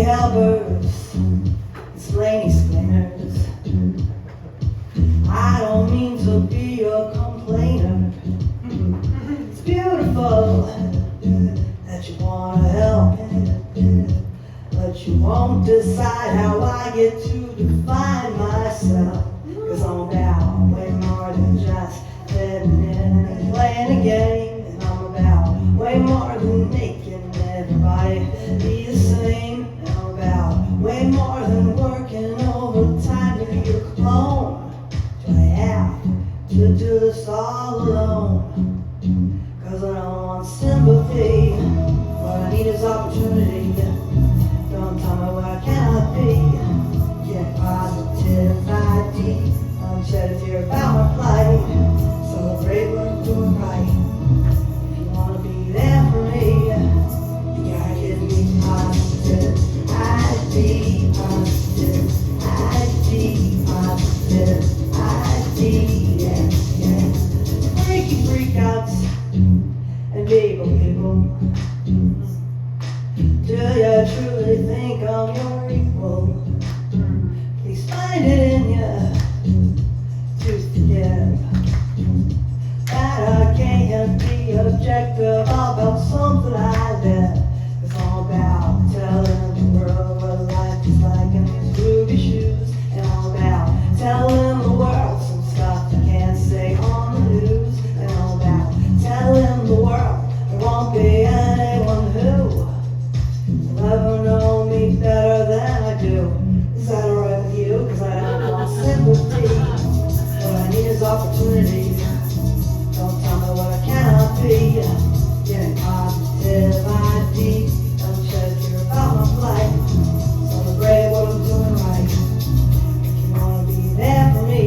helpers, explainers. I don't mean to be a complainer. It's beautiful that you want to help me, but you won't decide how I get to define myself. Cause I'm about way more than just living in and playing a game. And I'm about way more than making everybody be the same. And I'm about way more than working overtime to be your clone. Do I have to do this all alone? Cause I don't want sympathy. What I need is opportunity. Don't tell me what I cannot be. Get positive ID. Don't shed a tear about my plight. Celebrate what I'm doing right. If you wanna be there for me, you gotta give me positive ID. Positive ID. Positive ID. Yeah, yeah. Freaky freakouts and people. Do you truly think I'm your equal? Please find it in you to forgive that I can't be objective about something I live. It's all about telling the world what life is like in these groovy shoes. And all about telling the world some stuff I can't say on the news. And all about telling the world there won't be anyone who will ever know me better than I do. Is that alright with you? Cause I don't want sympathy. What I need is opportunity. Don't tell me what I cannot be. Getting positive ID. Don't shed a tear about my plight. Celebrate what I'm doing right. If you wanna be there for me,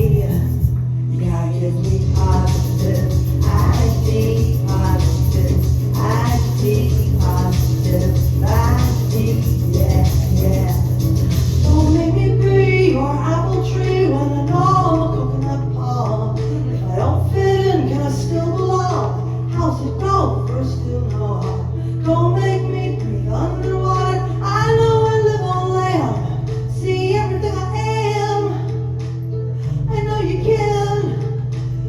you gotta give me positive ID. Positive ID. Positive ID. Yeah, yeah. Don't make me be your apple tree when I know I'm a coconut palm. If I don't fit in, can I still belong? How's it go? First you know. Don't make me breathe underwater. I know I live on land. See everything I am. I know you can,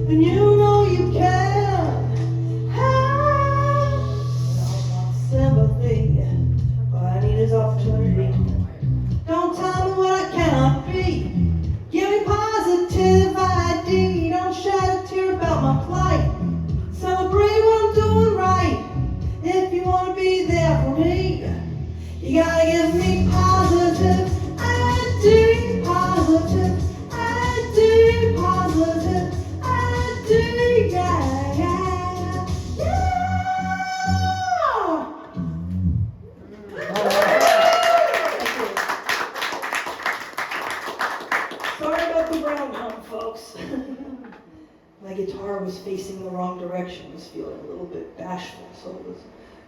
and you know you can. Hey, I don't want sympathy. What I need is opportunity. Don't tell me what I cannot be. Give me positive ID. Don't shed a tear about my plight. Celebrate what I'm doing right. If you want to be there for me, you gotta give me positive ID. Positive ID. Positive ID. Yeah, yeah, yeah. Sorry about the brown hump, folks. My guitar was facing the wrong direction. I was feeling a little bit bashful, so it was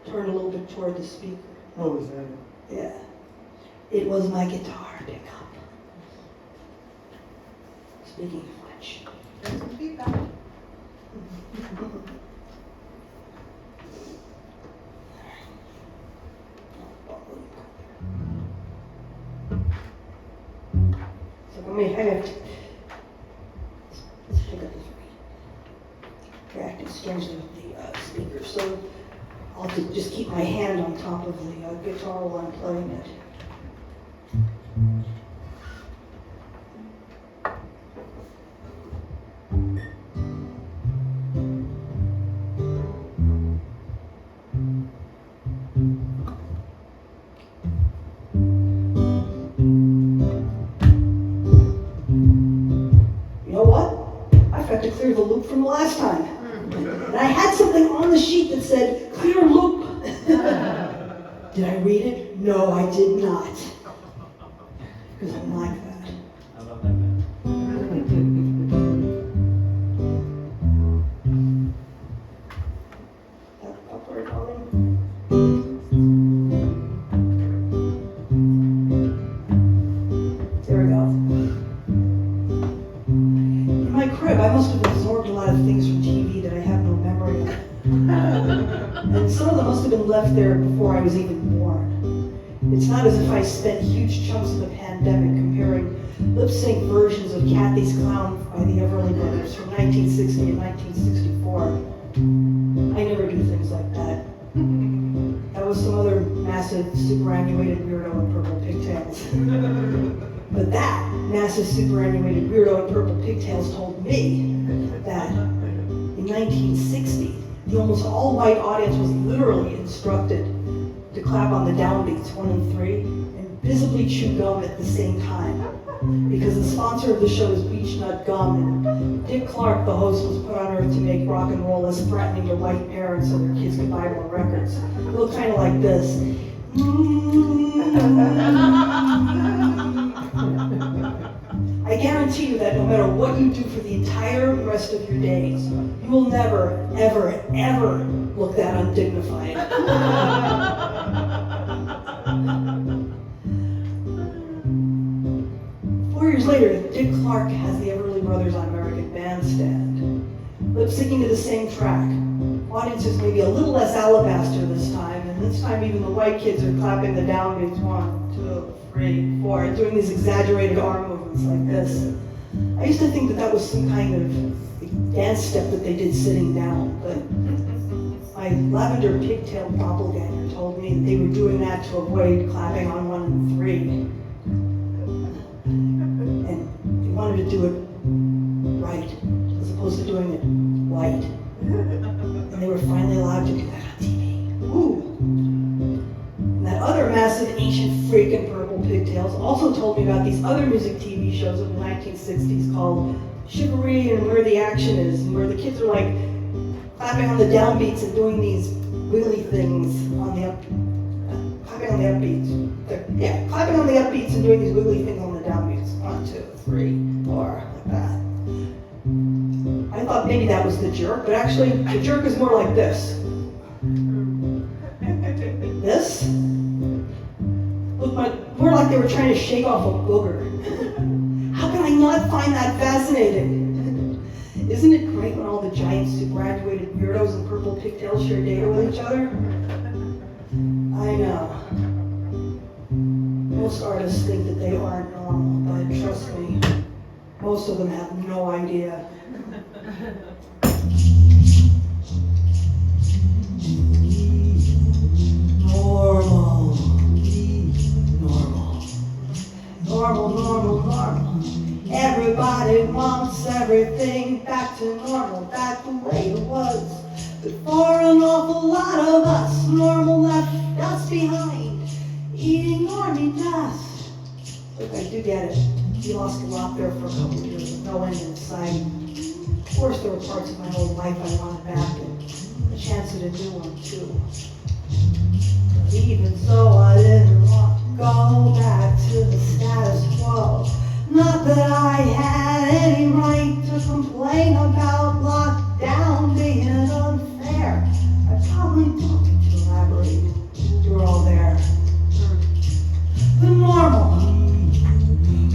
turned a little bit toward the speaker. Oh, was that? Yeah. It was my guitar pickup. Speaking of which. There's some feedback. So let me hang it. Let's pick up this right. Acting strangely with the speaker, so I'll have to just keep my hand on top of the guitar while I'm playing it. You know what? I forgot to clear the loop from the last time. And I had something on the sheet that said, clear loop. Did I read it? No, I did not. Because I'm like that. How about that, man? That upright volume. There we go. In my crib, I must have absorbed a lot of things from TV that I have no memory of. And some of them must have been left there before I was even born. It's not as if I spent huge chunks of the pandemic comparing lip-sync versions of Kathy's Clown by the Everly Brothers from 1960 and 1964. I never do things like that. That was some other massive superannuated weirdo in purple pigtails. But that massive superannuated weirdo in purple pigtails told me that in 1960, the almost all-white audience was literally instructed to clap on the downbeats 1 and 3 and visibly chew gum at the same time. Because the sponsor of the show is Beechnut Gum, and Dick Clark, the host, was put on earth to make rock and roll less threatening to white parents so their kids could buy more records. It looked kind of like this. I guarantee you that no matter what you do for the entire rest of your days, you will never, ever, ever look that undignified. 4 years later, Dick Clark has the Everly Brothers on American Bandstand, lip-syncing to the same track. Audiences may be a little less alabaster this time, and this time even the white kids are clapping the downbeats 1, 2, 3, 4, and doing these exaggerated arm movements like this. I used to think that that was some kind of dance step that they did sitting down, but my lavender pigtail doppelganger told me that they were doing that to avoid clapping on 1 and 3. And they wanted to do it right, as opposed to doing it white. And they were finally allowed to do that on TV. Ooh. And that other massive ancient freak in purple pigtails also told me about these other music TV shows of the 1960s called Chivalry and Where the Action Is, and where the kids are like clapping on the downbeats and doing these wiggly things on the clapping on the upbeats. Yeah, clapping on the upbeats and doing these wiggly things on the downbeats. 1, 2, 3, 4, like that. I thought maybe that was the jerk, but actually the jerk is more like this. This looked more like they were trying to shake off a booger. How can I not find that fascinating? Isn't it great when all the giant superannuated weirdos in purple pigtails share data with each other? I know. Most artists think that they aren't normal, but trust me, most of them have no idea. Normal. Everybody wants everything back to normal, back the way it was. But for an awful lot of us, normal left us behind, eating normie dust. Look, I do get it. We lost a lot there for a couple of years with no end in sight. Of course, there were parts of my old life I wanted back, and a chance at a new one, too. But even so, I didn't want to go back to the status quo. Not that I had any right to complain about lockdown being unfair. I probably don't need to elaborate. You were all there. The normal.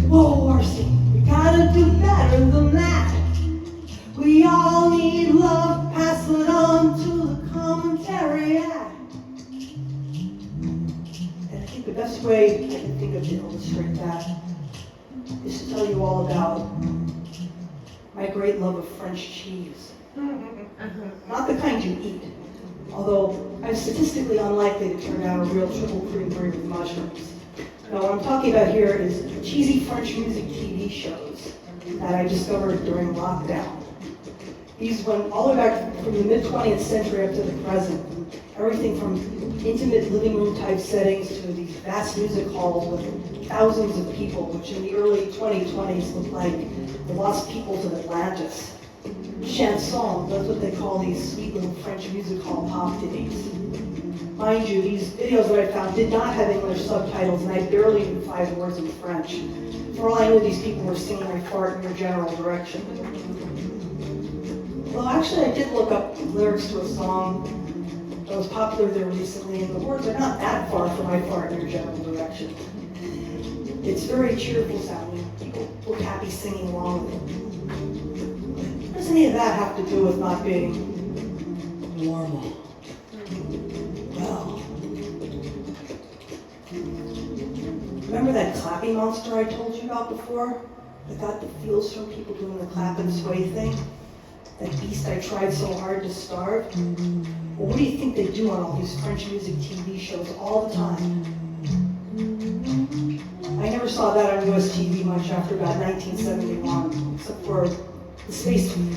Whoa, Orsi, we gotta do better than that. We all need love, pass it on to the commentary act. And I think the best way I can think of to illustrate that is to tell you all about my great love of French cheese. Not the kind you eat, although I'm statistically unlikely to turn down a real triple cream brie with mushrooms. No, what I'm talking about here is cheesy French music TV shows that I discovered during lockdown. These went all the way back from the mid-20th century up to the present. Everything from intimate living room type settings to these vast music halls with thousands of people, which in the early 2020s looked like the lost peoples of Atlantis. Chansons, that's what they call these sweet little French music hall pop ditties. Mind you, these videos that I found did not have English subtitles, and I barely knew 5 words in French. For all I knew, these people were singing I fart in your general direction. Well, actually, I did look up lyrics to a song that was popular there recently, and the words are not that far from I fart in your general direction. It's very cheerful sounding. People look happy singing along with it. What does any of that have to do with not being normal? Well, clapping monster I told you about before? That got the feels from people doing the clap and sway thing? That beast I tried so hard to starve? Well, what do you think they do on all these French music TV shows all the time? I never saw that on US TV much after about 1971, except for the station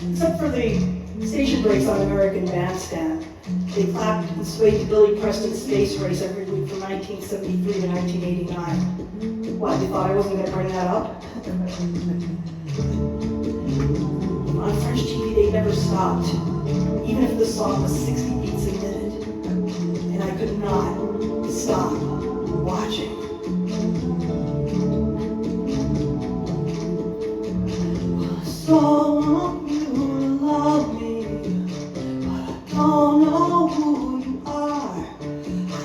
breaks on American Bandstand. They clapped and swayed to Billy Preston's Space Race every week from 1973 to 1989. What, you thought I wasn't going to bring that up? On French TV, they never stopped, even if the song was 60 beats a minute. And I could not stop watching. So you love me, but I don't know who you are. I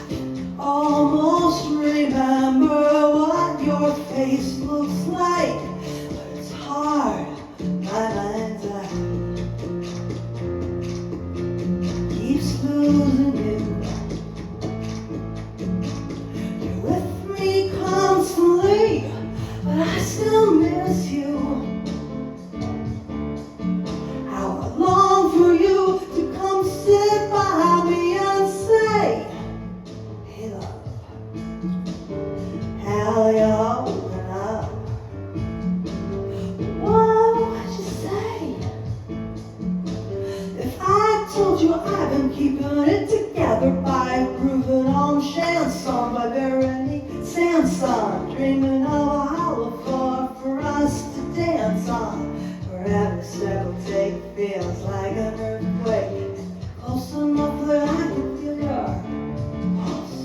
can almost remember what your face looks like, but it's hard. My mind's eye keeps losing you. You're with me constantly, but I still miss you. For you to come sit by me and say, hey love, how you holding up? What would you say if I told you I've been keeping it together by grooving on chanson by Veronique Sanson, dreaming of a hollow floor for us to dance on? Every step we take feels like an earthquake. Close enough that I can feel your pulse.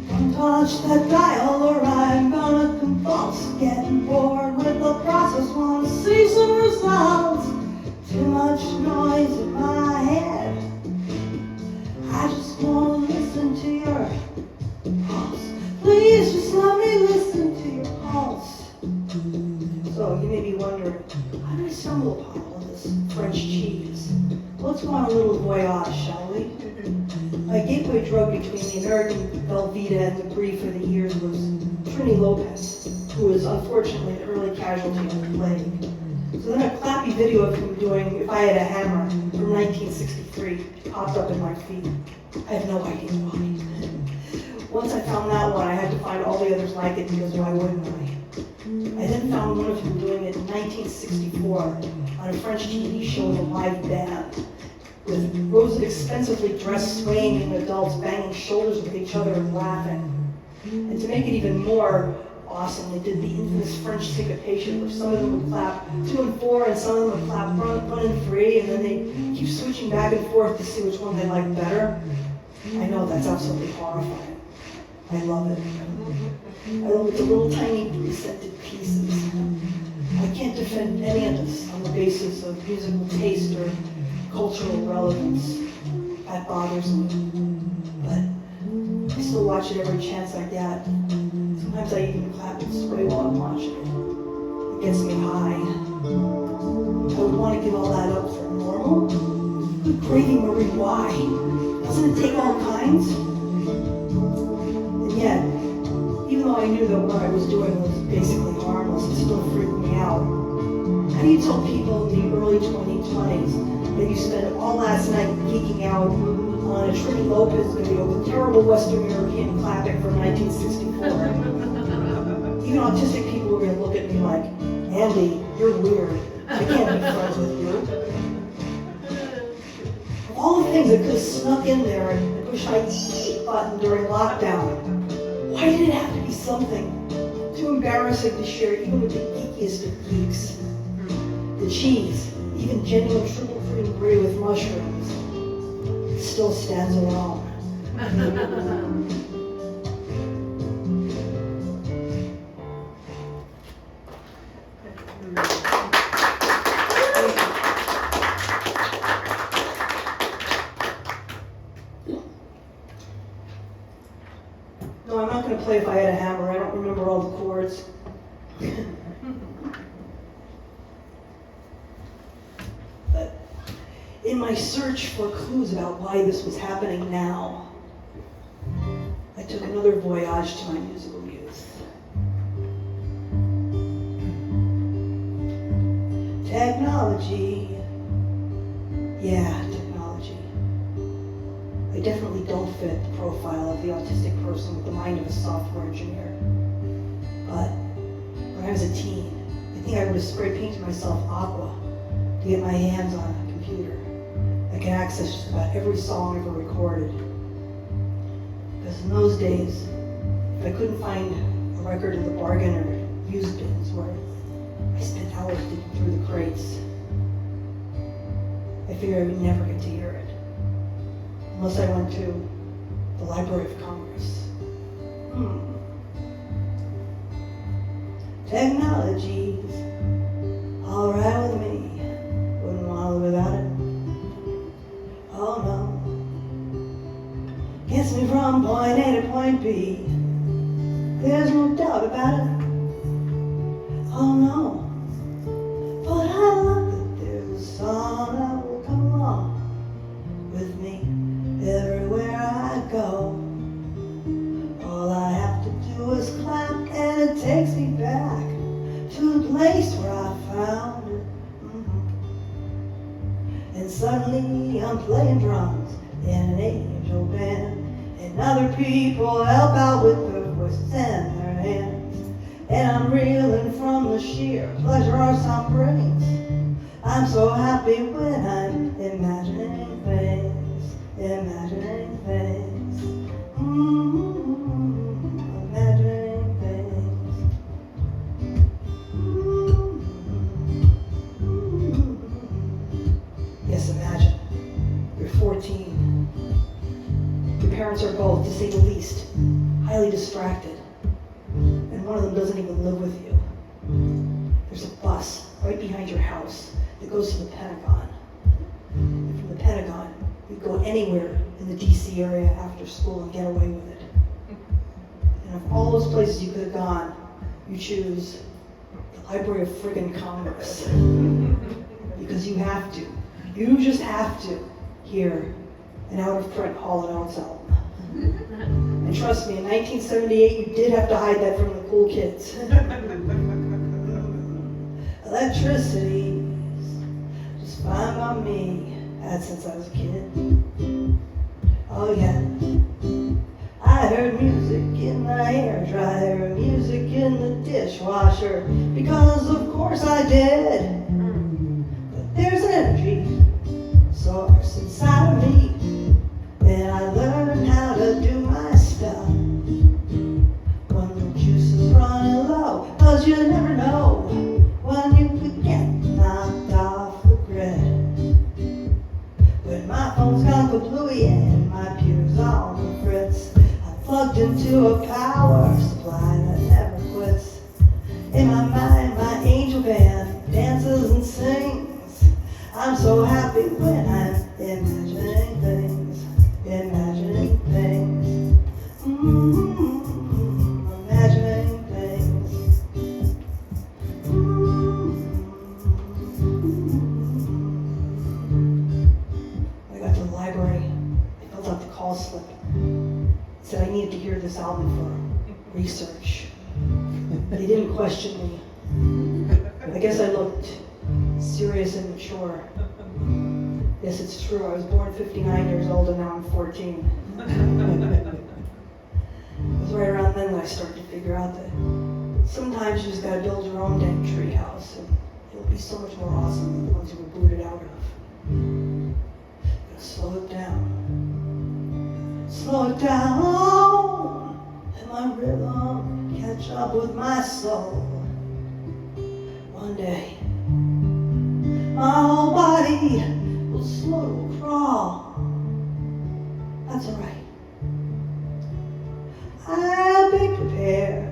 Don't touch that dial or I'm gonna convulse. Getting bored with the process, wanna see some results. Too much noise in my head. I just wanna listen to your pulse. Please just let me listen to your pulse. So you may be wondering, how did I stumble upon all this French cheese? Let's go on a little voyage, shall we? My gateway drug between the American Velveeta and the Brie for the years was Trini Lopez, who was unfortunately an early casualty of the plague. So then a clappy video of him doing If I Had a Hammer from 1963 popped up in my feed. I have no idea why. Once I found that one, I had to find all the others like it because why wouldn't I? I then found one of him doing it in 1964 on a French TV show with a live band, with rows of expensively dressed swaying young adults banging shoulders with each other and laughing. And to make it even more awesome, they did the infamous French syncopation, where some of them would clap 2 and 4, and some of them would clap run and 3, and then they keep switching back and forth to see which one they like better. I know that's absolutely horrifying. I love it. I love it, the little tiny pre-scented pieces. I can't defend any of this on the basis of musical taste or cultural relevance. That bothers me. But I still watch it every chance I get. Sometimes I even clap and sway while I'm watching it. It gets me high. I would want to give all that up for normal. Good gravy, Marie, why? Doesn't it take all kinds? And yet, even though I knew that what I was doing was basically harmless, it still freaked me out. How do you tell people in the early 2020s that you spent all last night geeking out on a Trini Lopez video with terrible Western European clapping from 1964? Even autistic people were going to look at me like, Andee, you're weird. I can't be friends with you. Of all the things that could have snuck in there and pushed my eat button during lockdown, why did it have to be something too embarrassing to share even with the geekiest of geeks? The cheese, even genuine triple cream brie with mushrooms, still stands alone. No, I'm not going to play If I Had a Hammer. I don't remember all the chords. But in my search for clues about why this was happening now, I took another voyage to my musical youth. Technology. Yeah, technology. I definitely don't fit the profile of the autistic person with the mind of a software engineer. But when I was a teen, I think I would have spray painted myself aqua to get my hands on a computer that can access just about every song ever recorded. Because in those days, if I couldn't find a record in the bargain or used bins where I spent hours digging through the crates, I figured I would never get to hear it unless I went to the Library of Congress. Technology's all right with me. Wouldn't want to live without it. Oh no. Gets me from point A to point B. There's no doubt about it. Oh no. But I love that there's a song that will come along with me everywhere I go. All I have to do is clap and it takes me back to the place where I found it. And suddenly I'm playing drums in an angel band, and other people help out with their voices and their hands. And I'm reeling from the sheer pleasure our sound brings. I'm so happy when I'm imagining things, imagining things, imagining things. Yes, imagine. You're 14. Your parents are both, to say the least, highly distracted. And one of them doesn't even live with you. There's a bus right behind your house that goes to the Pentagon. And from the Pentagon, you go anywhere in the DC area after school and get away with it. And of all those places you could have gone, you choose the Library of friggin' Congress. Because you have to. You just have to hear an out-of-print Hall & Oates album. And trust me, in 1978, you did have to hide that from the cool kids. Electricity's just fine by me. Had since I was a kid. Oh yeah. I heard music in the hairdryer, music in the dishwasher, because of course I did. But there's an energy source inside of me, and I learned how to do my stuff when the juice is running low, 'cause you never know when you could get knocked off the grid. When my phone's gone kablooey and my pew's on the fritz, I plugged into a power supply that never quits. In my mind, my angel band dances and sings. I'm so happy when I'm imagining things, imagining things, imagining things. I got to the library, I filled out the call slip. Said I needed to hear this album for research. They didn't question me. I guess I looked serious and mature. Yes, it's true. I was born 59 years old and now I'm 14. It was right around then that I started to figure out that sometimes you just gotta build your own dang tree house and it'll be so much more awesome than the ones you were booted out of. Gotta slow it down. Slow it down. And my rhythm catch up with my soul. One day, my whole body will slow crawl. That's alright. I'll be prepared.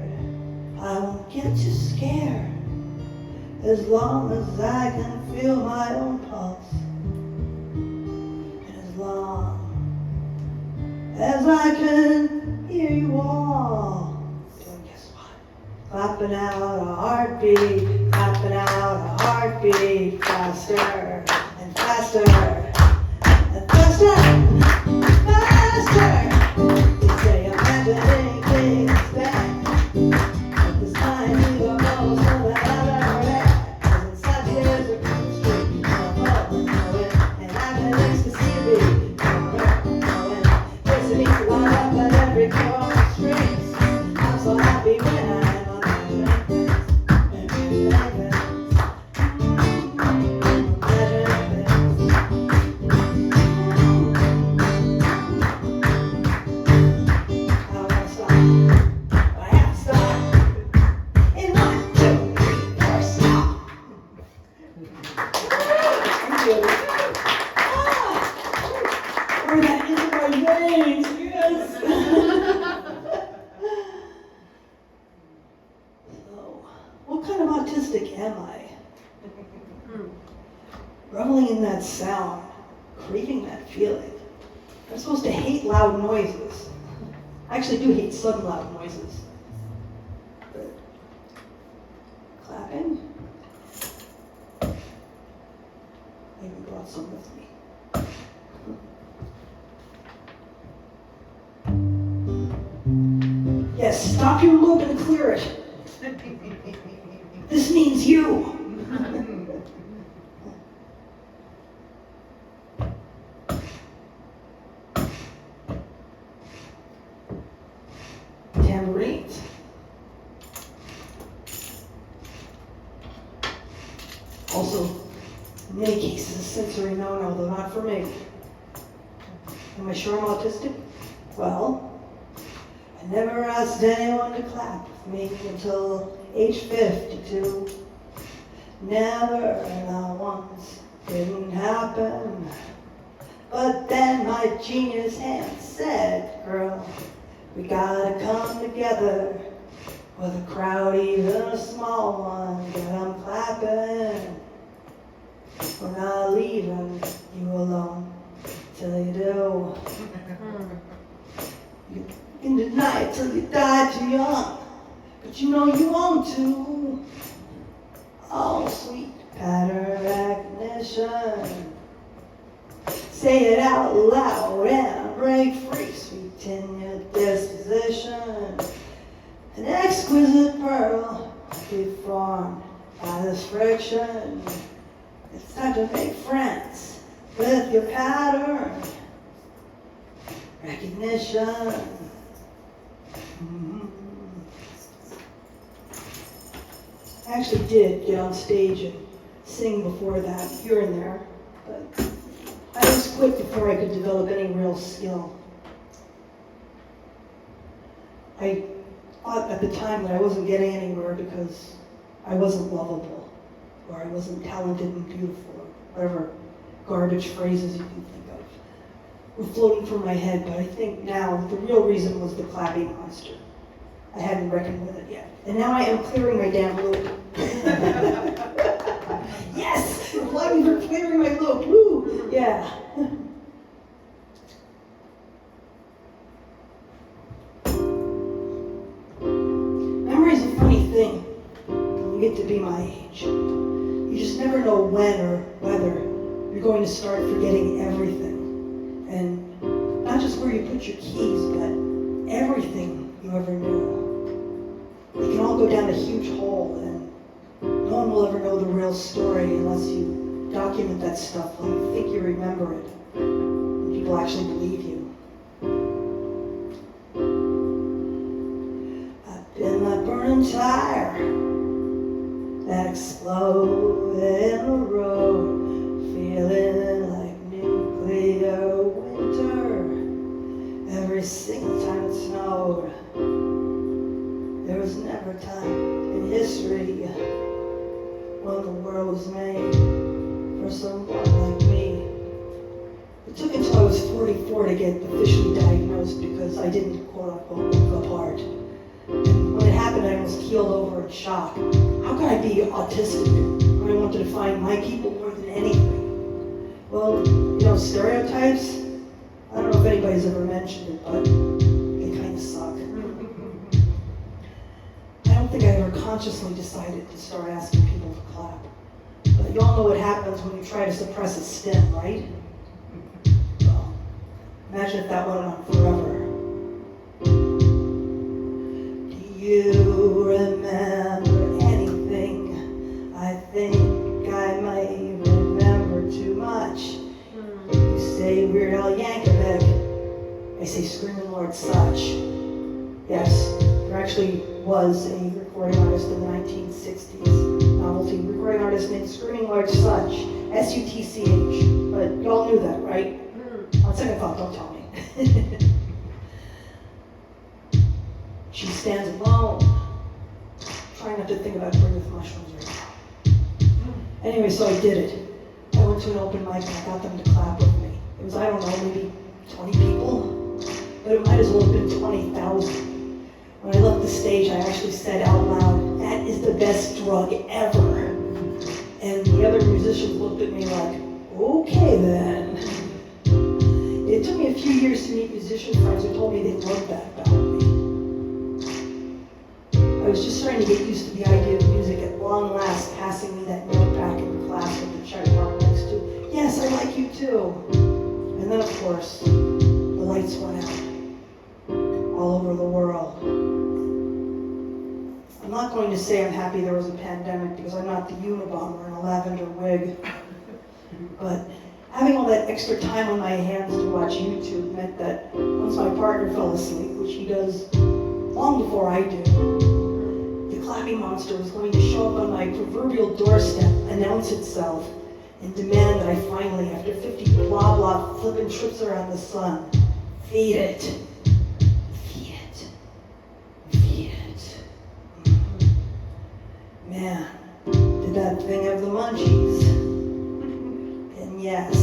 I won't get too scared. As long as I can feel my own pulse. And as long as I can hear you all doing, guess what? Clapping out a heartbeat, clapping out a heartbeat, faster and faster and faster, faster. They say I'm imagining things back, but this time you don't know so that I've ever had. 'Cause inside here's a Pour that into my veins, yes! So, what kind of autistic am I? Reveling in that sound, craving that feeling. I'm supposed to hate loud noises. I actually do hate sudden loud noises. But clapping? Maybe brought some with me. Yes, stop your loop and clear it. This means you. Tambourines. Also, in many cases, a sensory no-no, though not for me. Am I sure I'm autistic? Well, I never asked anyone to clap with me until age 52. Never, not once, didn't happen. But then my genius hand said, girl, we gotta come together. With a crowd, even a small one, get 'em clapping. We're not leaving you alone till you do. You can deny it till you die too young, but you know you want to. Oh, sweet pattern recognition. Say it out loud and break free, sweet in your disposition. An exquisite pearl deformed by this friction. It's time to make friends with your pattern recognition. I actually did get on stage and sing before that, here and there, but I just quit before I could develop any real skill. I thought at the time that I wasn't getting anywhere because I wasn't lovable, or I wasn't talented and beautiful, or whatever garbage phrases you can think of were floating from my head. But I think now the real reason was the clapping monster. I hadn't reckoned with it yet. And now I am clearing my damn loop. Yes! Applaud me for clearing my loop. Woo! Yeah. Memory's a funny thing when you get to be my age. You just never know when or whether you're going to start forgetting everything. And not just where you put your keys, but everything you ever knew. They can all go down a huge hole, and no one will ever know the real story unless you document that stuff while you think you remember it, and people actually believe you. I've been that burning tire that exploded in the road, feeling like nuclear winter every single time it snowed. There was never a time in history when the world was made for someone like me. It took until I was 44 to get officially diagnosed because I didn't quote-unquote move apart. And when it happened, I was keeled over in shock. How could I be autistic when I wanted to find my people more than anything? Well, stereotypes, I don't know if anybody's ever mentioned it, but they kind of suck. I don't think I ever consciously decided to start asking people to clap. But you all know what happens when you try to suppress a stim, right? Well, imagine if that went on forever. Do you remember anything? I think I may remember too much. You say Weird Al Yankovic. I say Screaming Lord Sutch. Yes, there actually was a recording artist in the 1960s, novelty recording artist named Screaming Lord Sutch, S-U-T-C-H. But y'all knew that, right? On second thought, don't tell me. She stands alone, trying not to think about bringing with mushrooms right now. Anyway, so I did it. I went to an open mic and I got them to clap with me. It was, I don't know, maybe 20 people, but it might as well have been 20,000. When I left the stage, I actually said out loud, "That is the best drug ever." And the other musicians looked at me like, "Okay then." It took me a few years to meet musician friends who told me they loved that about me. I was just starting to get used to the idea of music at long last passing me that note back in class with the check mark next to, "Yes, I like you too." And then, of course, the lights went out all over the world. I'm not going to say I'm happy there was a pandemic because I'm not the Unabomber in a lavender wig. But having all that extra time on my hands to watch YouTube meant that once my partner fell asleep, which he does long before I do, the clapping monster was going to show up on my proverbial doorstep, announce itself, and demand that I finally, after 50 blah blah flippin' trips around the sun, feed it. Feed it. Feed it. Man, did that thing have the munchies? And yes,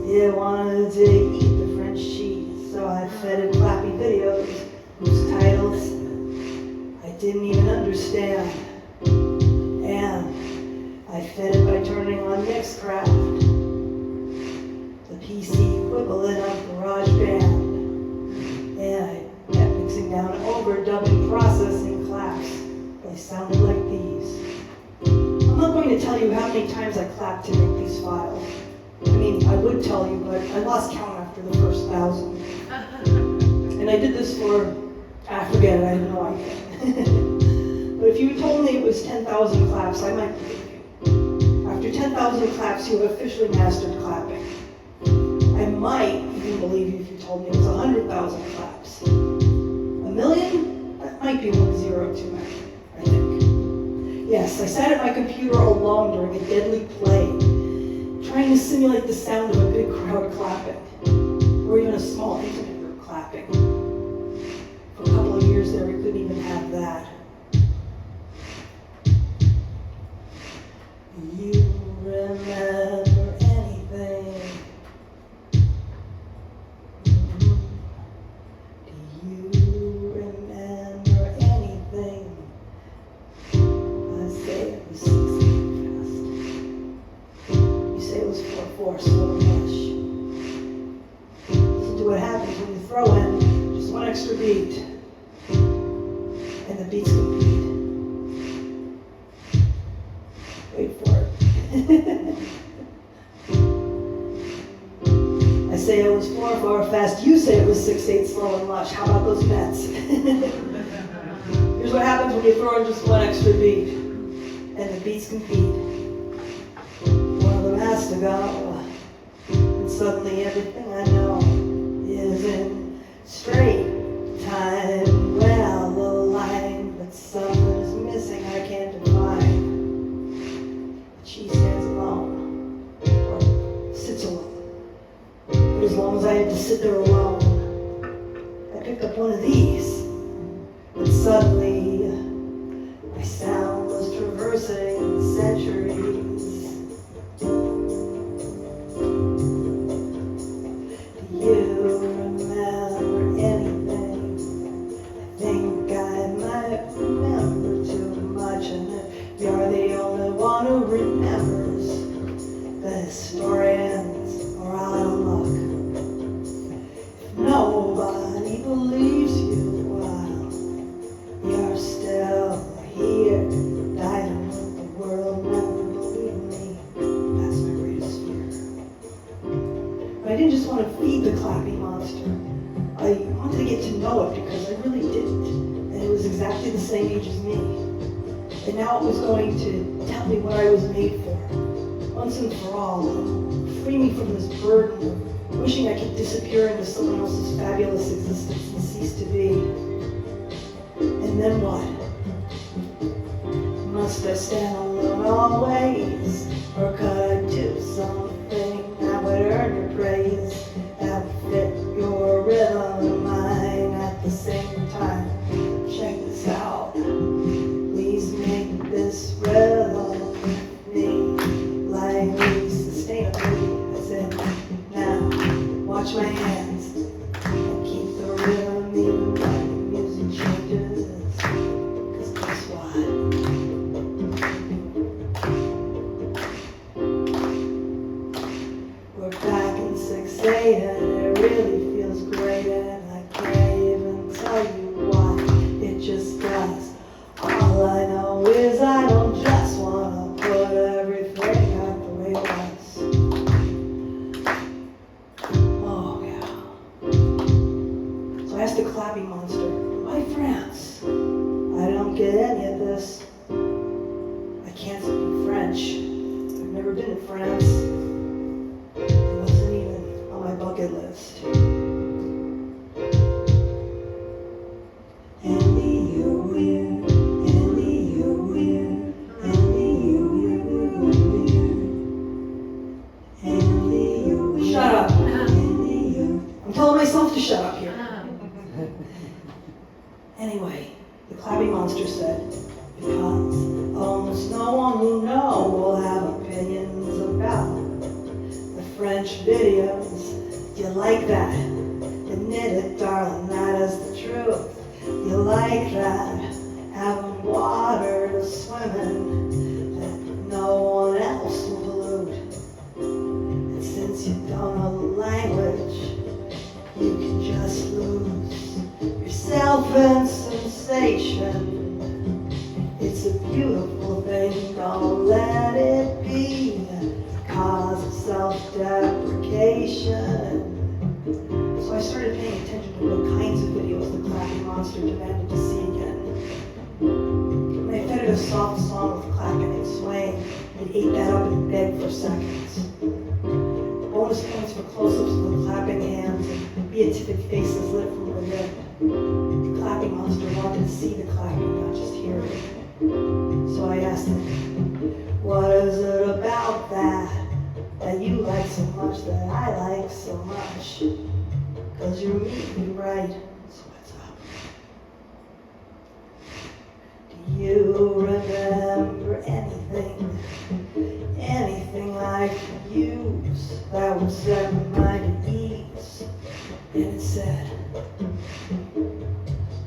it wanted to eat the French cheese, so I fed it clappy videos whose titles I didn't even understand. And I fed it by turning on Mixcraft, the PC equivalent of GarageBand, and I kept mixing down overdubbing processing claps. They sounded like these. I'm not going to tell you how many times I clapped to make these files. I mean, I would tell you, but I lost count after the first 1,000. And I did this for, forget it, I have no idea. But if you told me it was 10,000 claps, I might believe you. After 10,000 claps, you have officially mastered clapping. I might even believe you if you told me it was 100,000 claps. 1,000,000? That might be 1 zero too many, I think. Yes, I sat at my computer alone during a deadly play, trying to simulate the sound of a big crowd clapping, or even a small intimate group clapping. For a couple of years there, we couldn't even have that. You remember anything? Do you remember anything? I say it was 6 fast. You say it was 4/4 slow rush. Listen to what happens when you throw in just one extra beat, and the beats compete. Wait for it. I say it was 4/4 fast. You say it was 6/8 slow and lush. How about those bets? Here's what happens when you throw in just one extra beat, and the beats compete. One of them has to go, and suddenly everything I know is in straight time, well aligned, but something is missing I can't define. She stands alone, or sits alone. But as long as I had to sit there alone, I picked up one of these. But suddenly, my sound was traversing centuries. Do you remember anything? I think I might remember too much, and you're the only one who remembers. The historians are out of luck. If nobody believes you, while you're still here, I don't want the world never believe me. That's my greatest fear. But I didn't just want to feed the clapping monster. I wanted to get to know it because I really didn't. And it was exactly the same age as me. And now it was going to tell me what I was made for, once and for all, and free me from this burden of wishing I could disappear into someone else's fabulous existence and cease to be. And then what? Must I stand alone always, or could I do something that would earn your praise, that would fit your rhythm and mine at the same time? Check this out. Please make this rhythm with me, lively, sustainably. I said, now watch my hands. and keep the rhythm even when the music changes. 'Cause guess what? We're back in 6/8 and it really feels great, and I can't even tell you why. It just does. All I know is I don't just wanna put everything back the way it was. Oh yeah. So I asked the clapping monster, why France? I don't get any of this. I can't speak French. I've never been to France. It wasn't even on my bucket list. Andee, you're weird. Andee, you're weird. Andee, you're weird. Andee, you're weird. Shut up. Andee, you're... I'm telling myself to shut up here. Anyway, the clapping monster said, because almost no one you know will have opinions about the French videos. You like that? Admit it, darling, that is the truth. You like that, having water to swim in that no one else will pollute. And since you don't know the language, you can just lose yourself in sensation. It's a beautiful thing, don't let it be a cause of self-deprecation. So I started paying attention to what kinds of videos the clapping monster demanded to see again. When I fed it a soft song with clapping and swaying, it ate that up and begged for seconds. Bonus points for close-ups of the clapping hands and beatific faces lit from within. The clapping monster wanted to see the clapping, not just hear it. So I asked him, what is it about that you like so much that I like so much? 'Cause you're me, right? So what's up? Do you remember anything I could use that would set my mind at ease? And it said,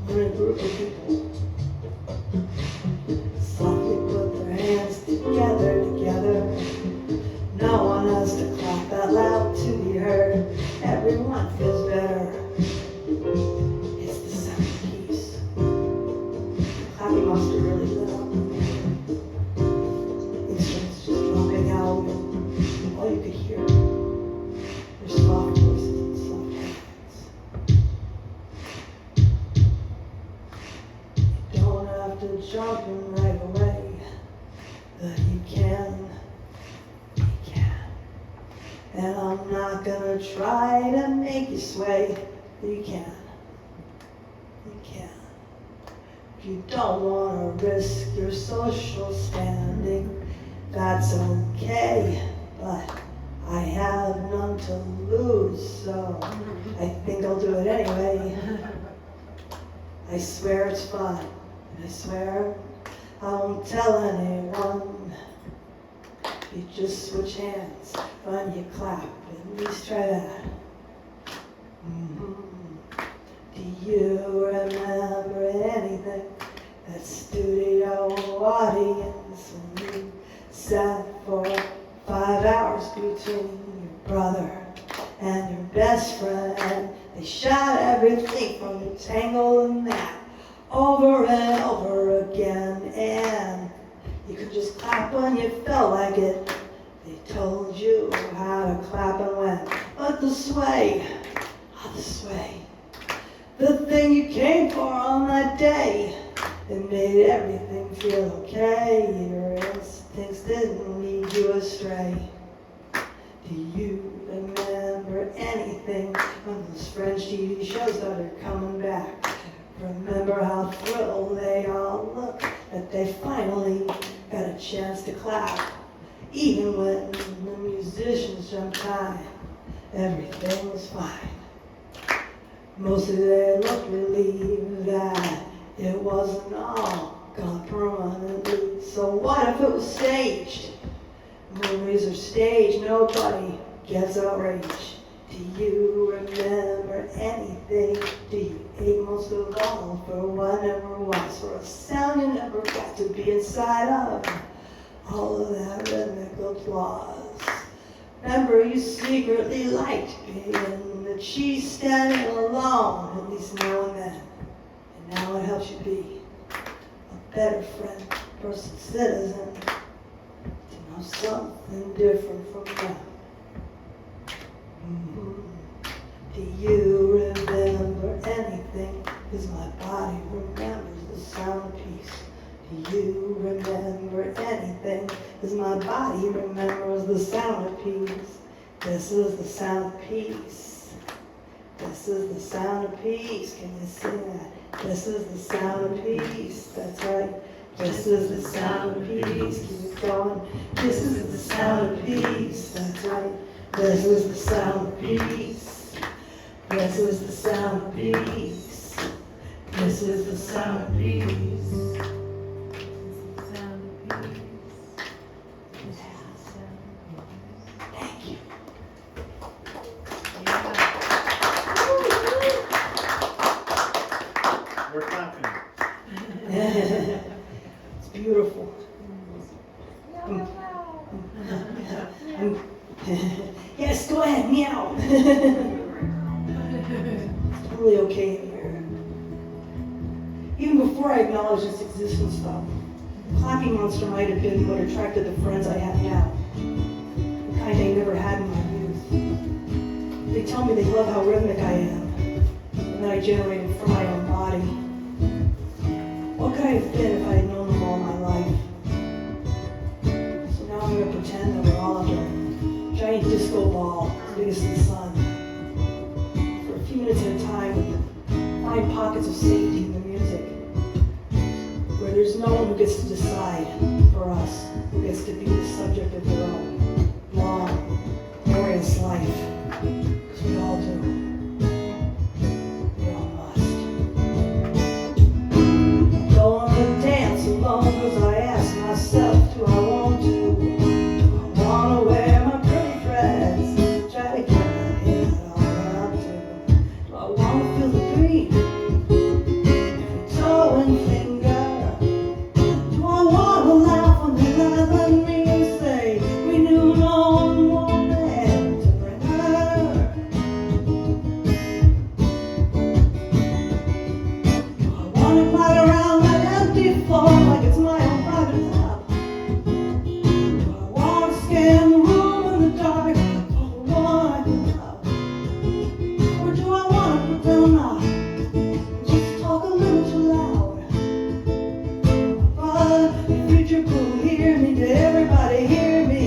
we're a group of people. Softly put their hands together. No one has to clap that loud to be heard. Everyone feels better. It's the sound of peace. The clapping monster really lit up. Instruments just dropping out, and all you could hear were soft voices and soft hands. You don't have to jump in right away, but you can. And I'm not gonna try to make you sway, but you can. You can. If you don't wanna risk your social standing, that's okay, but I have none to lose, so I think I'll do it anyway. I swear it's fun, and I swear I won't tell anyone. You just switch hands, when you clap, at least try that. Do you remember anything? That studio audience when you sat for 5 hours between your brother and your best friend. They shot everything from the tangle and that over and over again, and you could just clap when you felt like it. They told you how to clap and when, but the sway, the sway, the thing you came for on that day, it made everything feel okay. Your instincts didn't lead you astray. Do you remember anything when those French TV shows started coming back? Remember how thrilled they all looked that they finally got a chance to clap? Even when the musicians jumped high, everything was fine. Mostly they looked relieved that it wasn't all gone permanently. So what if it was staged? Movies are staged, nobody gets outraged. Do Do you remember anything? Do you ache most of all for what never was, for a sound you never got to be inside of? All of that rhythmic applause. Remember you secretly liked being the cheese standing alone, at least now and then. And now it helps you be a better friend, person, citizen, to know something different from them. Do you remember anything? 'Cause my body remembers the sound of peace. Do you remember anything? 'Cause my body remembers the sound of peace. This is the sound of peace. This is the sound of peace. Can you sing that? This is the sound of peace. That's right. This is the sound of peace. Keep it going. This is the sound of peace. That's right. This is the sound of peace. This is the sound of peace. This is the sound of peace. Thank you. We're clapping. It's beautiful. Yes, go ahead, meow. It's totally okay in here. Even before I acknowledged its existence, though, the clapping monster might have been what attracted the friends I have now. The kind I never had in my youth. They tell me they love how rhythmic I am, and that I generated from my own body. What could I have been if I had known them all my life? So now I'm going to pretend that we're all under a giant disco ball as big as the sun. For a few minutes at a time, find pockets of safety in the music, where there's no one who gets to decide for us, who gets to be the subject of their own long, glorious life. Because we all do. We all must. Go on the dance alone, because I ask myself, do I want to? Do I want to wear my pretty dress? Try to get my head all up to. Do I want to feel the beat? Every toe and finger. Do I want to laugh when they laugh at me and say, we knew no one wanted to bring her? Do I want to glide around that empty floor like it's my own private lab? Do I want to scan the room in the dark for the one I can love? Or do I want to put down now and just talk a little too loud? But the future boo, hear me, did everybody hear me?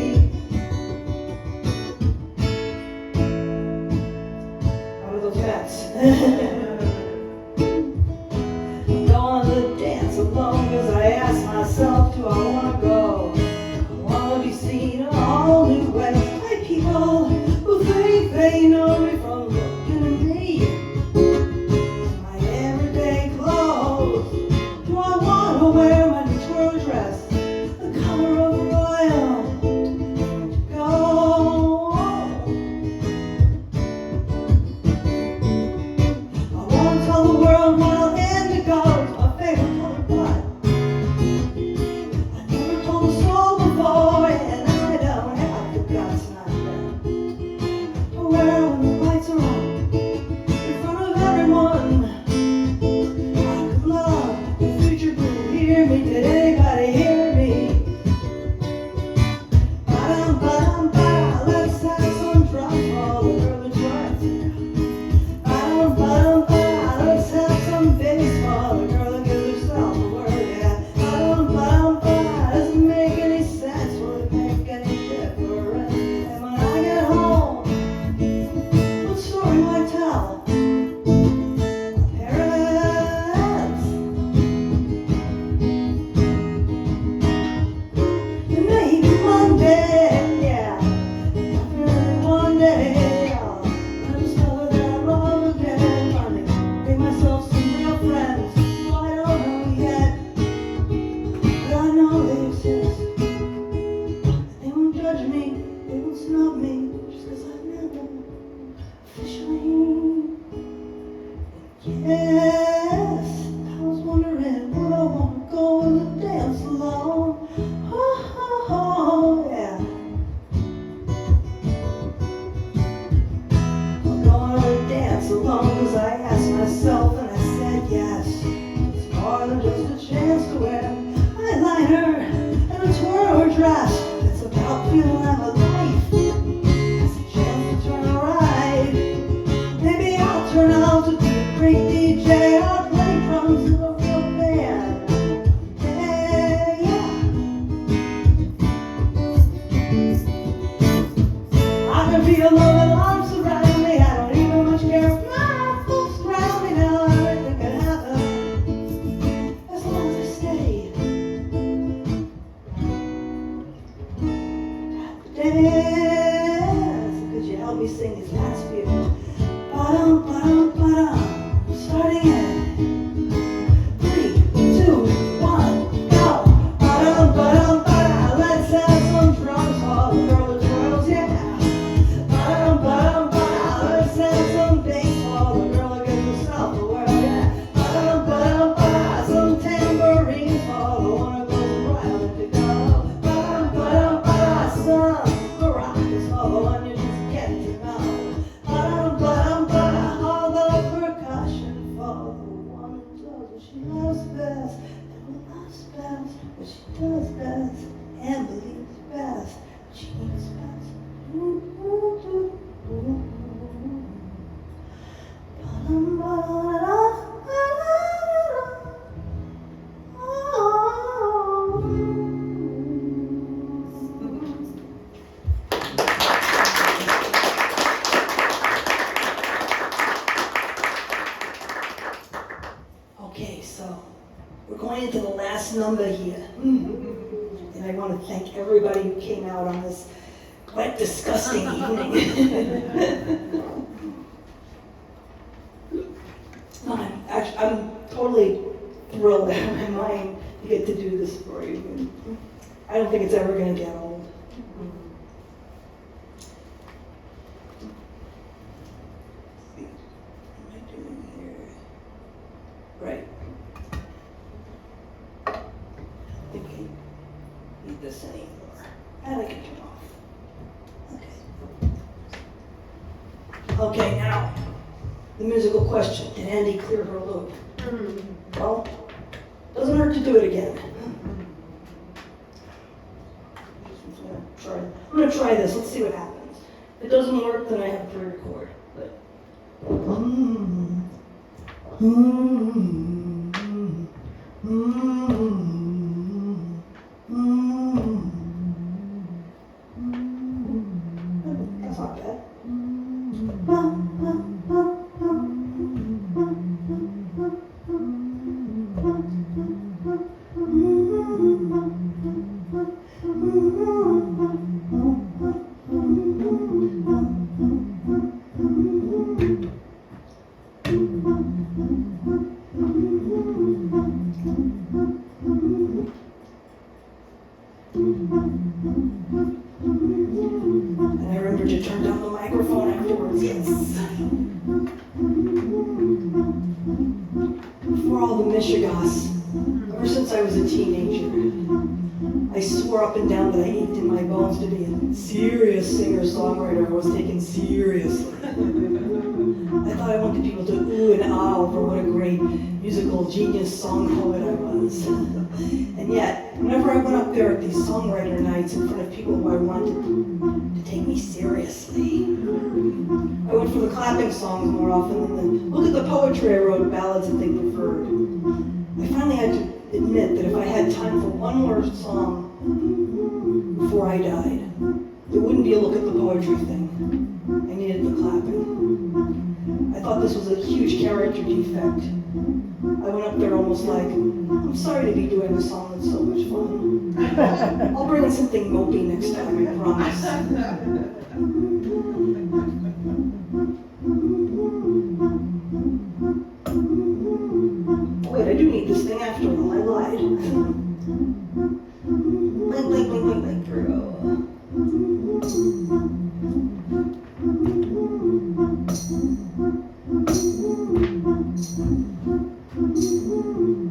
How are those cats? Go on the dance alone, 'cause I ask myself, do I want to go? I want to be seen in a whole new way by people who think they know me from looking at me. My everyday clothes. Do I want to wear my Victoria dress, the color of royal? Go. I want to tell the world while indigo is my favorite color, but I never told a soul before, and I don't have the guts not then. To wear when the lights are on in front of everyone. I could love the future boo, hear me, did anybody hear me? Ba-dum-ba-dum-ba, let's have some drops while the girl is right. Ba-dum-ba-dum-ba, let's have some bass while the girl that gives herself a word, yeah. Ba-dum-ba-dum-ba, doesn't make any sense, will it make any difference? And when I get home, what story will I tell? My parents. And maybe Monday, yeah. And one day, I'll discover that I love again. Finally, make myself some real friends who I don't know yet, but I know they exist. They won't judge me, they won't snub me, just 'cause I've never I'll turn out to be a great DJ. I'll play drums in a real band. Yeah, yeah. I can feel all the arms around me. I don't even much care if my folks around me now. Everything can happen as long as I stay. Dance. Could you help me sing this last few? Ba-dum, ba-dum, ba-dum. Starting in 3, 2, 1, go. Ba-dum, ba-dum, ba-dum. Let's have some drums for the girls' worlds, yeah. Ba-dum, ba-dum, ba-dum. Let's have some bass for the girl who gives herself the world, yeah. Ba-dum, ba-dum, ba-dum. Some tambourines for the one who goes wild to go. Ba-dum, ba-dum, ba-dum. Some maracas for the one you just get to know. Ba-dum, ba-dum, ba-dum. All the percussion for the one who does what she loves best. And who loves best what she does best. And believes best what she needs best. Ooh, ooh, ooh, ooh, ooh. Ba-dum, ba-dum, ba-dum, Okay, so we're going into the last number here. And I want to thank everybody who came out on this wet, disgusting evening. I'm totally thrilled out of my mind to get to do this for you. I don't think it's ever going to get old. What am I doing here? Right. I don't think I need this anymore. And I can turn off. Okay. Okay, now, the musical question. Did Andee clear her loop? Well, doesn't hurt to do it again. I'm gonna try this. Let's see what happens. If it doesn't work, then I have to re-record. But that's not bad. And I remember to turn down the microphone afterwards, yes. For all the Michigas, ever since I was a teenager, I swore up and down that I ached in my bones to be a serious singer-songwriter I was taken seriously. I thought I wanted people to ooh and ah over what a great musical genius song poet I was. And yet, whenever I went up there at these songwriter nights in front of people who I wanted to take me seriously, I went for the clapping songs more often than the look at the poetry I wrote, ballads that they preferred. I finally had to admit that if I had time for one more song before I died, it wouldn't be a look at the poetry thing. I needed the clapping. I thought this was a huge character defect. I went up there almost like, I'm sorry to be doing a song that's so much fun. I'll bring in something mopey next time, I promise. Wait, I do need this thing after all, I lied. Blink, blink, blink, blink, blink, girl.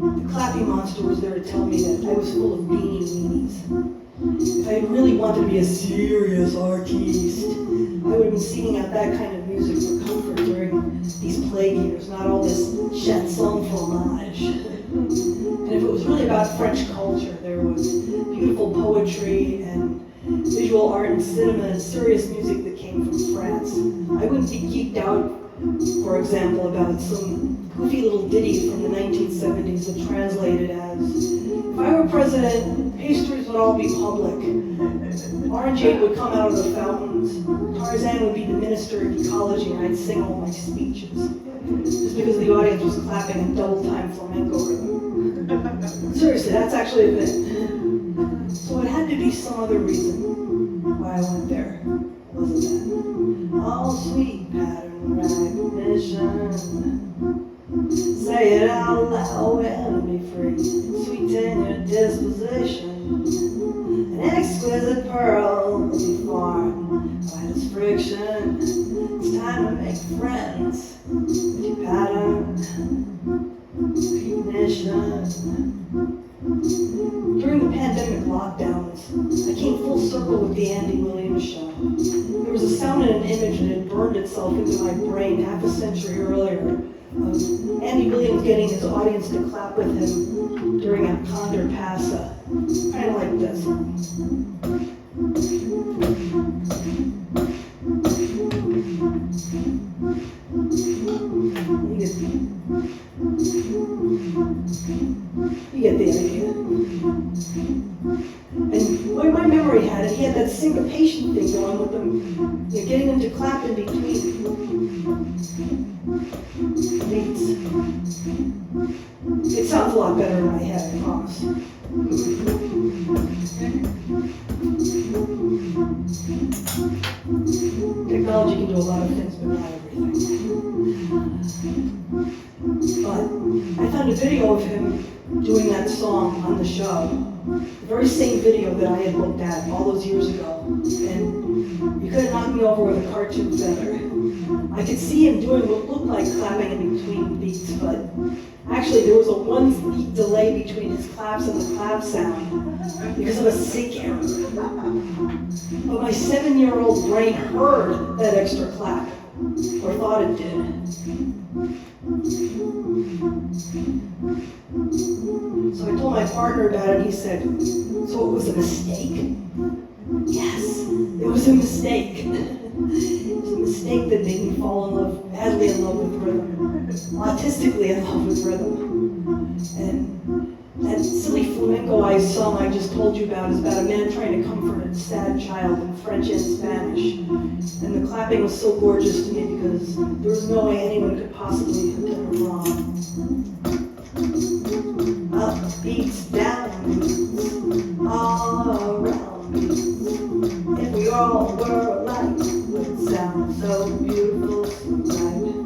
The clappy monster was there to tell me that I was full of beanie weenies. If I really wanted to be a serious artiste, I would have been singing out that kind of music for comfort during these plague years, not all this chanson fromage. And if it was really about French culture, there was beautiful poetry and visual art and cinema and serious music that came from France. I wouldn't be geeked out for example, about some goofy little ditty from the 1970s that translated as, if I were president, pastries would all be public. Orangeade would come out of the fountains. Tarzan would be the minister of ecology, and I'd sing all my speeches. Just because the audience was clapping in double-time flamenco rhythm. Seriously, that's actually a thing. So it had to be some other reason why I went there. Wasn't that? All sweet pattern recognition. Say it out loud and be free. Sweeten your disposition. An exquisite pearl will be formed by this friction. It's time to make friends with your pattern recognition. During the pandemic lockdowns, I came full circle with the Andee Williams show. There was a sound and an image that had burned itself into my brain half a century earlier of Andee Williams getting his audience to clap with him during a Condor Passa. Kind of like this. You get the idea. And the way my memory had it, he had that syncopation thing going with them, you know, getting them to clap in between beats. It sounds a lot better in my head, I promise. Technology can do a lot of things, but not everything. But I found a video of him doing that song on the show. The very same video that I had looked at all those years ago. And you could have knocked me over with a cartoon feather. I could see him doing what looked like clapping in between beats, but actually there was a 1 beat delay between his claps and the clap sound because of a sync error. But my 7-year-old brain heard that extra clap, or thought it did. So I told my partner about it, and he said, so it was a mistake? Yes, it was a mistake. It was a mistake that made me fall in love, madly in love with rhythm, autistically in love with rhythm. And that silly flamenco-ized song I just told you about is about a man trying to comfort a sad child in French and Spanish. And the clapping was so gorgeous to me because there was no way anyone could possibly have done it wrong. Up beats, down beats, all around beats. If we all were alike, it would sound so beautiful, so right.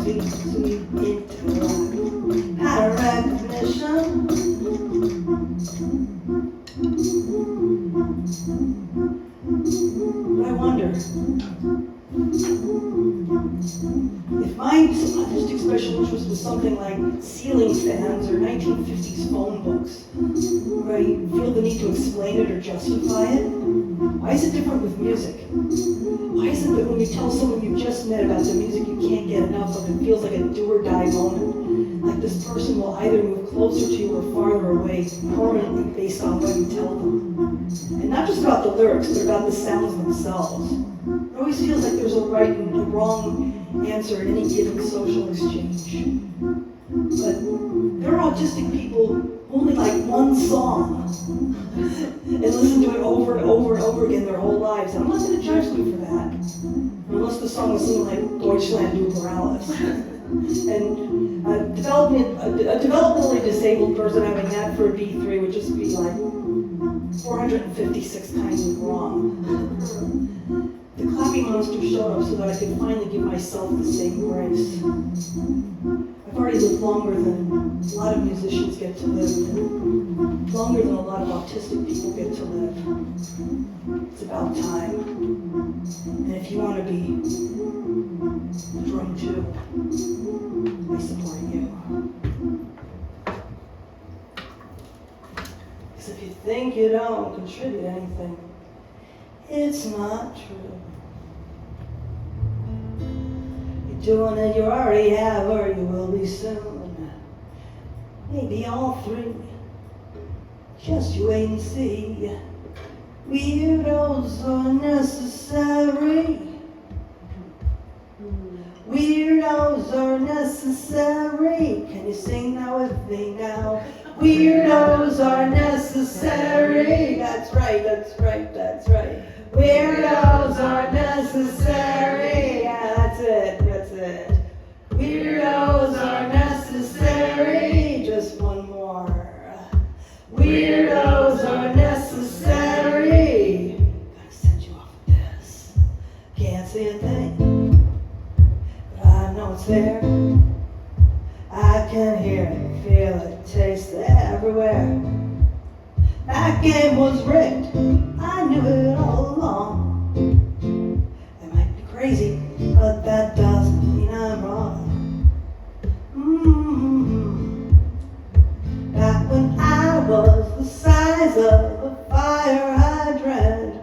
Sweet, sweet intellect, pattern recognition. But I wonder if my autistic special interest was something like ceiling fans or 1950s phone books, where I feel the need to explain it or justify it. Why is it different with music? Why is it that when you tell someone you just met about the music you can't get enough of, it feels like a do or die moment? Like this person will either move closer to you or farther away permanently based on what you tell them. And not just about the lyrics, but about the sounds themselves. It always feels like there's a right and a wrong answer in any given social exchange. But there are autistic people who only like one song and listen to it over and over and over again their whole lives. I'm not going to judge them for that, unless the song was something like Deutschland über alles. And a developmentally disabled person having that for a B3 would just be like 456 kinds of wrong. The clapping monster showed up so that I could finally give myself the same grace. I've already lived longer than a lot of musicians get to live, and longer than a lot of autistic people get to live. It's about time. And if you want to be a drum too, I support you. Because if you think you don't contribute anything, it's not true. You're doing it, you already have, or you will be soon. Maybe all three. Just you wait and see. Weirdos are necessary. Weirdos are necessary. Can you sing that with me now? Weirdos are necessary. That's right, that's right, that's right. Weirdos are necessary. Yeah, that's it, that's it. Weirdos are necessary. Just one more. Weirdos are necessary. Gotta send you off with this. Can't see a thing, but I know it's there. I can hear it, feel it, taste it everywhere. That game was rigged. I knew it all along. It might be crazy, but that doesn't mean I'm wrong. Back when I was the size of a fire hydrant,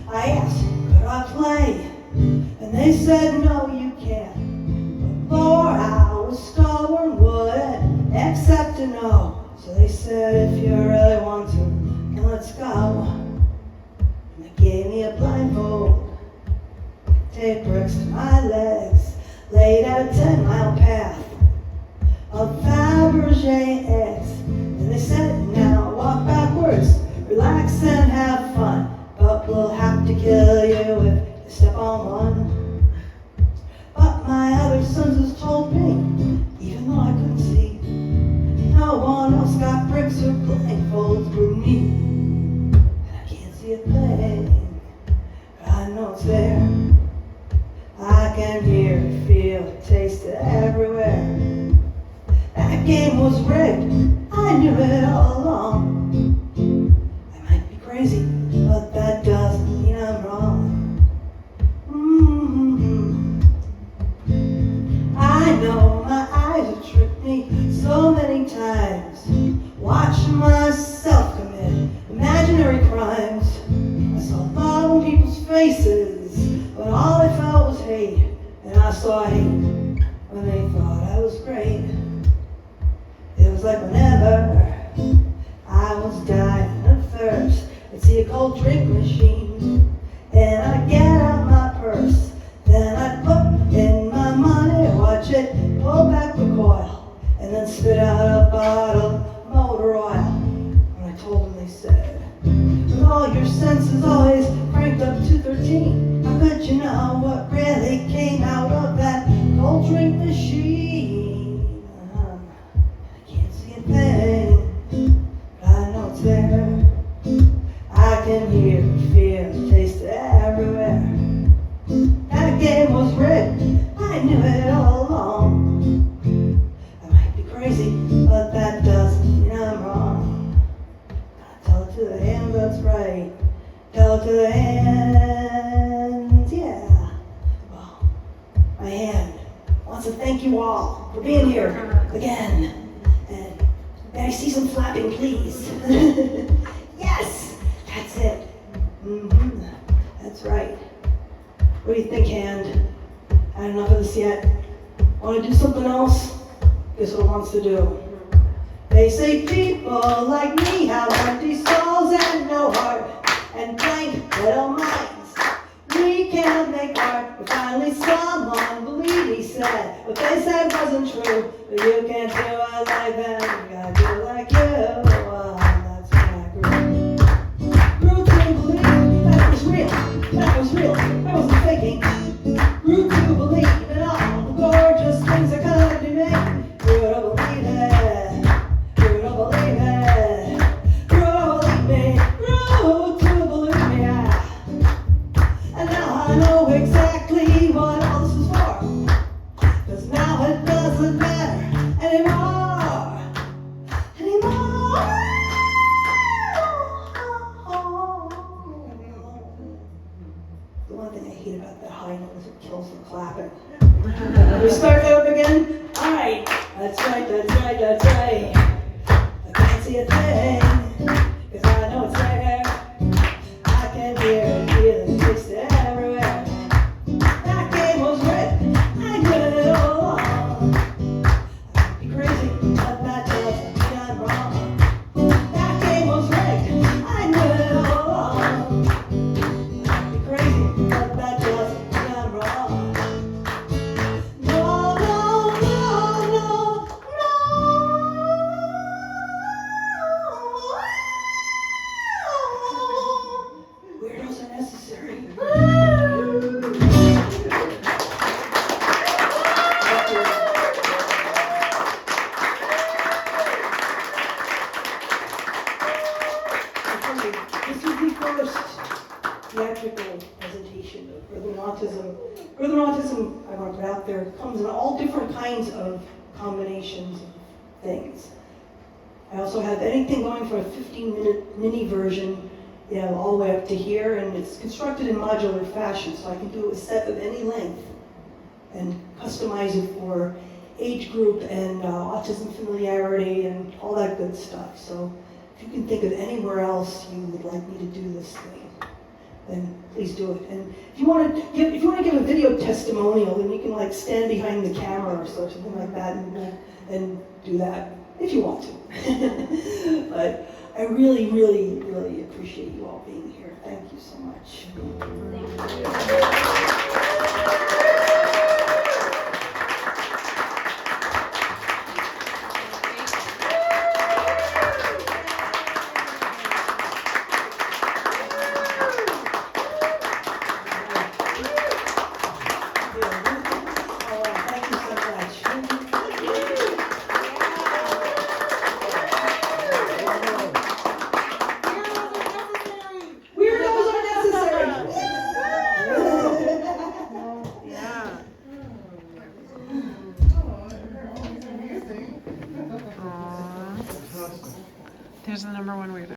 I asked, could I play? And they said, no, you can't. Before I was stubborn, wouldn't accept a no. So they said, if you really want to, then let's go. And they gave me a blindfold, taped bricks to my legs, laid out a 10-mile path of Fabergé eggs. And they said, now walk backwards, relax and have fun, but we'll have to kill you if you step on one. But my other sons just told me, even though I couldn't see, no one else got bricks or blindfolds for me. And I can't see a thing, but I know it's there. I can hear it, feel it, taste it everywhere. That game was rigged, I knew it all along. I might be crazy, but that doesn't mean I'm wrong. I know my eyes have tricked me so many times, watching myself commit imaginary crimes. I saw love on people's faces, but all I felt was hate. And I saw hate when they thought I was great. It was like whenever I was dying of thirst, I'd see a cold drink machine, and I'd get out my purse, then I'd put in my money, watch it pull back the coil, and then spit out a bottle of motor oil. When I told them, they said, with all your senses always cranked up to 13, how could you know what really came out of that cold drink machine? I can't see a thing, but I know it's there. I can hear it, feel it, taste it everywhere. That game was rigged, I knew it all along. I might be crazy, but that doesn't mean I'm wrong. Tell it to the hand, that's right. Tell it to the hands, yeah. Well, my hand wants to thank you all for being here again. And may I see some flapping, please? Yes, that's it. That's right. What do you think, hand? Had enough of this yet? Want to do something else? Guess what it wants to do. They say people like me have empty souls and no heart, and blank little minds. We can't make art, but finally someone believed he said what they said wasn't true. But you can't do it like them, you gotta do it like you. That's when I grew to believe that was real, that was real, I wasn't faking. Grew to believe in all the gorgeous things that could be made. Grew to believe it, grew to believe it, grew to believe me, grew to believe me, yeah. And now I know exactly what all this is for, 'cause now it doesn't matter anymore, anymore. out there. It comes in all different kinds of combinations of things. I also have anything going for a 15-minute mini version, you know, all the way up to here, and it's constructed in modular fashion, so I can do a set of any length and customize it for age group and autism familiarity and all that good stuff. So if you can think of anywhere else you would like me to do this thing, then please do it. And if you want to give a video testimonial, then you can like stand behind the camera or something like that and do that if you want to. But I really, really, really appreciate you all being here. Thank you so much. There's the number one weirdo.